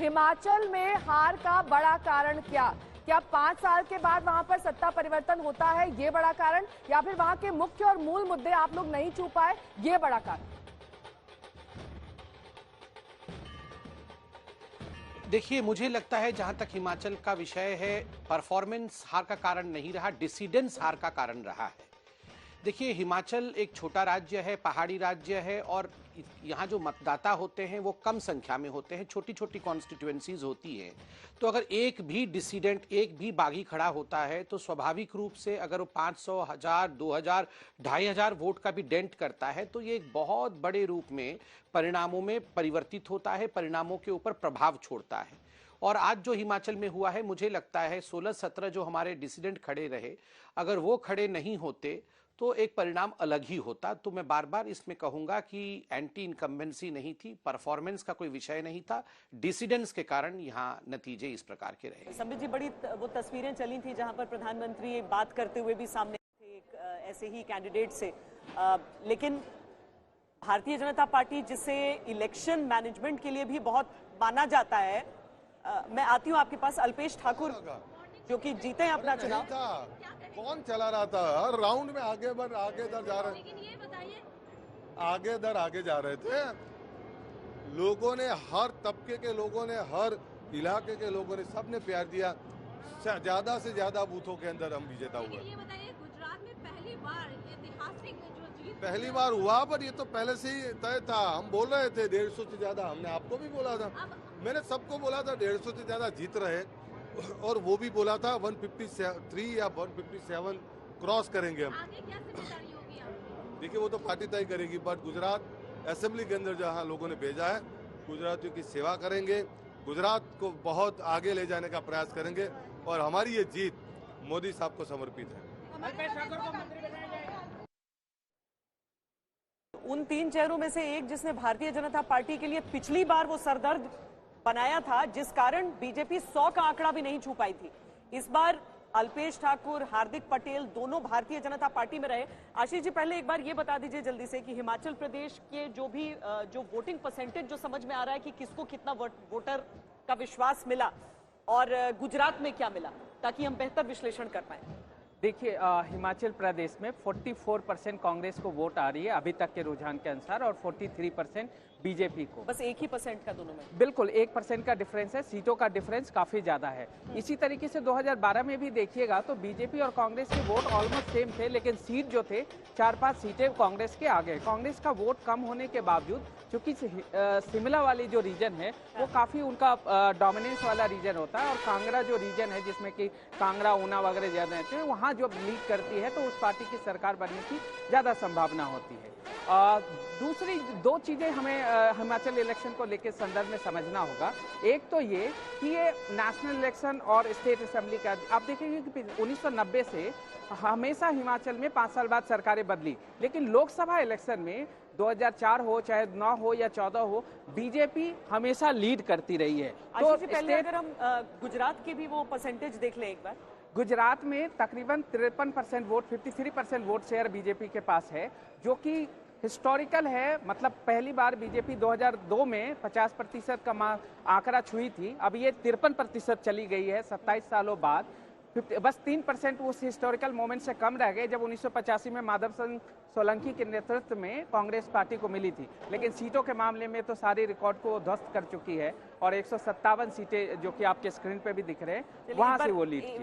हिमाचल में हार का बड़ा कारण क्या? क्या 5 साल के बाद वहां पर सत्ता परिवर्तन होता है, ये बड़ा कारण, या फिर वहां के मुख्य और मूल मुद्दे आप लोग नहीं छू पाए, ये बड़ा कारण? देखिए, मुझे लगता है जहां तक हिमाचल का विषय है, परफॉर्मेंस हार का कारण नहीं रहा, डिसीडेंस हार का कारण रहा है। देखिए, हिमाचल एक छोटा राज्य है, पहाड़ी राज्य है, और यहाँ जो मतदाता होते हैं वो कम संख्या में होते हैं, छोटी छोटी कॉन्स्टिट्यूएंसीज होती हैं। तो अगर एक भी डिसीडेंट, एक भी बागी खड़ा होता है तो स्वाभाविक रूप से अगर वो 500, 1000, 2000, 2500 वोट का भी डेंट करता है तो ये एक बहुत बड़े रूप में परिणामों में परिवर्तित होता है, परिणामों के ऊपर प्रभाव छोड़ता है। और आज जो हिमाचल में हुआ है, मुझे लगता है 16-17 जो हमारे डिसीडेंट खड़े रहे, अगर वो खड़े नहीं होते तो एक परिणाम अलग ही होता। तो मैं बार बार इसमें कहूंगा कि एंटी इनकम्बेंसी नहीं थी, परफॉर्मेंस का कोई विषय नहीं था, डिसीडेंस के कारण यहाँ नतीजे इस प्रकार के रहे। संबित जी, बड़ी वो तस्वीरें चली थी जहां पर प्रधानमंत्री बात करते हुए भी सामने थे एक ऐसे ही कैंडिडेट से, लेकिन भारतीय जनता पार्टी जिसे इलेक्शन मैनेजमेंट के लिए भी बहुत माना जाता है, मैं आती हूँ आपके पास, अल्पेश ठाकुर जो कि जीते हैं अपना चुनाव। कौन चला रहा था? हर राउंड में आगे दर जा रहे, आगे जा रहे थे लोगों ने, हर तबके के लोगों ने, हर इलाके के लोगों ने, सबने प्यार दिया। ज्यादा से ज्यादा बूथों के अंदर हम विजेता हुए। ये बताइए, गुजरात में पहली बार ऐतिहासिक जो जीत पहली बार हुआ, पर ये तो पहले से ही तय था। हम बोल रहे थे 150 से ज्यादा, हमने आपको भी बोला था, मैंने सबको बोला था 150 से ज्यादा जीत रहे, और वो भी बोला था 153 या 157 क्रॉस करेंगे हम। आगे क्या जिम्मेदारी होगी आपकी? देखिए, वो तो पार्टी तय करेगी, बट गुजरात असेंबली के अंदर जहां लोगों ने भेजा है, गुजरातियों की सेवा करेंगे, गुजरात को बहुत आगे ले जाने का प्रयास करेंगे, और हमारी ये जीत मोदी साहब को समर्पित है। उन 3 चेहरों में से एक जिसने भारतीय जनता पार्टी के लिए पिछली बार वो सरदर्द बनाया था, जिस कारण बीजेपी 100 का आंकड़ा भी नहीं छू पाई थी, इस बार अल्पेश ठाकुर, हार्दिक पटेल दोनों भारतीय जनता पार्टी में रहे। आशीष जी, पहले एक बार ये बता दीजिए जल्दी से कि हिमाचल प्रदेश के जो वोटिंग परसेंटेज जो समझ में आ रहा है कि किसको कितना वोटर का विश्वास मिला, और गुजरात में क्या मिला, ताकि हम बेहतर विश्लेषण कर पाए। देखिए, हिमाचल प्रदेश में 44% कांग्रेस को वोट आ रही है अभी तक के रुझान के अनुसार, और 43% बीजेपी को। बस 1% का दोनों में? बिल्कुल, 1% का डिफरेंस है, सीटों का डिफरेंस काफी ज्यादा है। इसी तरीके से 2012 में भी देखिएगा तो बीजेपी और कांग्रेस के वोट ऑलमोस्ट सेम थे, लेकिन सीट जो थे 4-5 सीटें कांग्रेस के आगे। कांग्रेस का वोट कम होने के बावजूद, क्योंकि शिमला वाली जो रीजन है वो काफी उनका डोमिनेंस वाला रीजन होता है, और कांगड़ा जो रीजन है जिसमें कि कांगड़ा, ऊना वगैरह ज्यादा रहते हैं, वहाँ जो लीड करती है तो उस पार्टी की सरकार बनने की ज्यादा संभावना होती है। दूसरी 2 चीजें हमें हिमाचल इलेक्शन को लेकर संदर्भ में समझना होगा। एक तो ये कि ये नेशनल इलेक्शन और स्टेट असेंबली का, आप देखेंगे कि 1990 से हमेशा हिमाचल में 5 साल बाद सरकारें बदली, लेकिन लोकसभा इलेक्शन में 2004 हो, चाहे 9 हो या 14 हो, बीजेपी हमेशा लीड करती रही है। तो पहले अगर हम गुजरात के भी वो परसेंटेज देख लें एक बार। गुजरात में तकरीबन 53% वोट, 53% वोट शेयर बीजेपी के पास है, जो कि हिस्टोरिकल है। मतलब पहली बार बीजेपी 2002 में 50% का आंकड़ा छुई थी, अब ये 53% चली गई है 27 सालों बाद। बस 3% उस हिस्टोरिकल मोमेंट से कम रह गए जब 1985 में माधव सिंह सोलंकी के नेतृत्व में कांग्रेस पार्टी को मिली थी। लेकिन सीटों के मामले में तो सारी रिकॉर्ड को ध्वस्त कर चुकी है, और 157 सीटें जो कि आपके स्क्रीन पे भी दिख रहे हैं, वहां से वो लीड की।